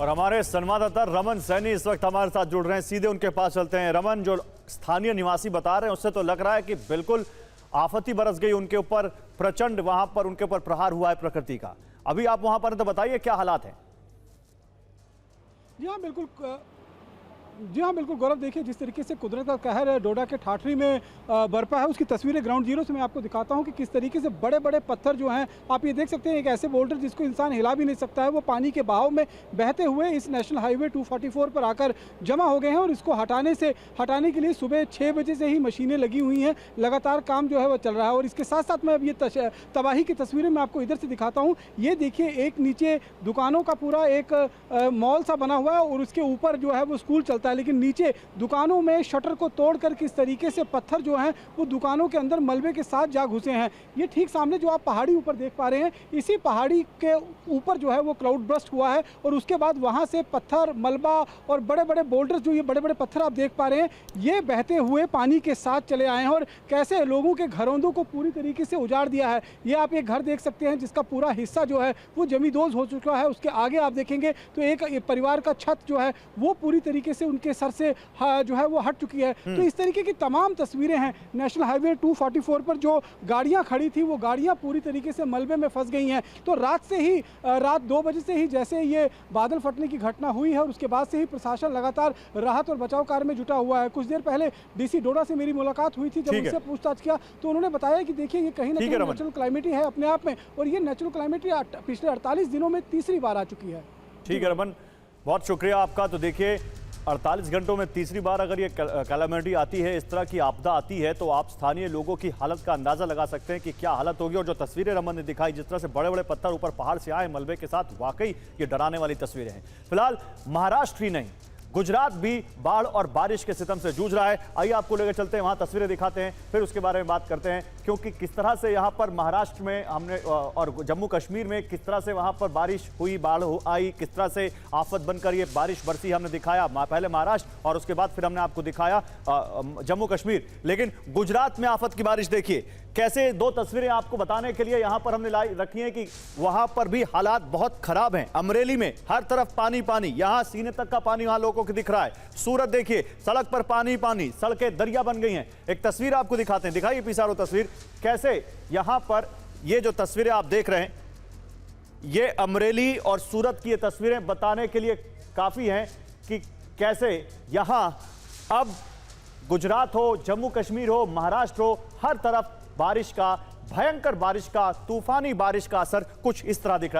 और हमारे संवाददाता रमन सैनी इस वक्त हमारे साथ जुड़ रहे हैं, सीधे उनके पास चलते हैं। रमन, जो स्थानीय निवासी बता रहे हैं उससे तो लग रहा है कि बिल्कुल आफत ही बरस गई उनके ऊपर, प्रचंड वहां पर उनके ऊपर प्रहार हुआ है प्रकृति का। अभी आप वहां पर, तो बताइए क्या हालात हैं। जी हाँ बिल्कुल गौरव, देखिए जिस तरीके से कुदरत का कहर डोडा के ठाठरी में बरपा है, उसकी तस्वीरें ग्राउंड जीरो से मैं आपको दिखाता हूँ कि किस तरीके से बड़े बड़े पत्थर जो हैं, आप ये देख सकते हैं, एक ऐसे बोल्डर जिसको इंसान हिला भी नहीं सकता है, वो पानी के बहाव में बहते हुए इस नेशनल हाईवे 244 पर आकर जमा हो गए हैं। और इसको हटाने के लिए सुबह 6 बजे से ही मशीनें लगी हुई हैं, लगातार काम जो है वो चल रहा है। और इसके साथ साथ मैं अब ये तबाही की तस्वीरें मैं आपको इधर से दिखाता हूँ। ये देखिए, एक नीचे दुकानों का पूरा एक मॉल सा बना हुआ है और उसके ऊपर जो है वो स्कूल चलता है, लेकिन नीचे दुकानों में शटर को तोड़कर किस तरीके से पत्थर जो हैं वो दुकानों के अंदर मलबे के साथ जा घुसे हैं। ये ठीक सामने जो आप पहाड़ी ऊपर देख पा रहे हैं, इसी पहाड़ी के ऊपर जो है वो क्लाउड बर्स्ट हुआ है और उसके बाद वहां से पत्थर, मलबा और बड़े बड़े बोल्डर्स, जो ये बड़े बड़े पत्थर आप देख पा रहे हैं, ये बहते हुए पानी के साथ चले आए हैं और कैसे लोगों के घरोंदों को पूरी तरीके से उजाड़ दिया है। ये आप एक घर देख सकते हैं जिसका पूरा हिस्सा जो है वो जमींदोज हो चुका है। उसके आगे आप देखेंगे तो एक परिवार का छत जो है वो पूरी तरीके से उनके सर से जो है वो हट चुकी है। तो इस तरीके की तमाम तस्वीरें हैं। नेशनल हाईवे 244 पर जो गाड़ियां खड़ी थी वो गाड़ियां पूरी तरीके से मलबे में फंस गई हैं। तो रात 2 बजे से ही जैसे ये बादल फटने की घटना हुई है और उसके बाद से ही प्रशासन लगातार राहत और बचाव कार्य में जुटा हुआ है। कुछ देर पहले डीसी डोडा से मेरी मुलाकात हुई थी, जब उनसे पूछताछ किया तो उन्होंने बताया कि देखिए ये कहीं ना कहीं नेचुरल क्लाइमेटी है अपने आप में, और ये नेचुरल क्लाइमेटी पिछले 48 दिनों में तीसरी बार आ चुकी है। ठीक है रमन, बहुत शुक्रिया आपका। तो देखिए 48 घंटों में तीसरी बार अगर ये कैलामिटी आती है, इस तरह की आपदा आती है, तो आप स्थानीय लोगों की हालत का अंदाजा लगा सकते हैं कि क्या हालत होगी। और जो तस्वीरें रमन ने दिखाई, जिस तरह से बड़े बड़े पत्थर ऊपर पहाड़ से आए मलबे के साथ, वाकई ये डराने वाली तस्वीरें हैं। फिलहाल महाराष्ट्र ही नहीं, गुजरात भी बाढ़ और बारिश के सितम से जूझ रहा है। आइए आपको लेकर चलते हैं, वहां तस्वीरें दिखाते हैं, फिर उसके बारे में बात करते हैं, क्योंकि किस तरह से यहां पर महाराष्ट्र में हमने और जम्मू कश्मीर में किस तरह से वहां पर बारिश हुई, बाढ़ आई, किस तरह से आफत बनकर ये बारिश बरसी, हमने दिखाया पहले महाराष्ट्र और उसके बाद फिर हमने आपको दिखाया जम्मू कश्मीर। लेकिन गुजरात में आफत की बारिश देखिए कैसे। 2 तस्वीरें आपको बताने के लिए यहां पर हमने रखी हैं कि वहां पर भी हालात बहुत खराब हैं। अमरेली में हर तरफ पानी पानी, यहां सीने तक का पानी वहां लोगों को दिख रहा है। सूरत देखिए, सड़क पर पानी पानी, सड़कें दरिया बन गई हैं। एक तस्वीर आपको दिखाते हैं, दिखाइए पिसारो तस्वीर, कैसे यहां पर ये जो तस्वीरें आप देख रहे हैं, ये अमरेली और सूरत की ये तस्वीरें बताने के लिए काफी हैं कि कैसे यहां अब गुजरात हो, जम्मू कश्मीर हो, महाराष्ट्र हो, हर तरफ बारिश का, भयंकर बारिश का, तूफानी बारिश का असर कुछ इस तरह दिख रहा है।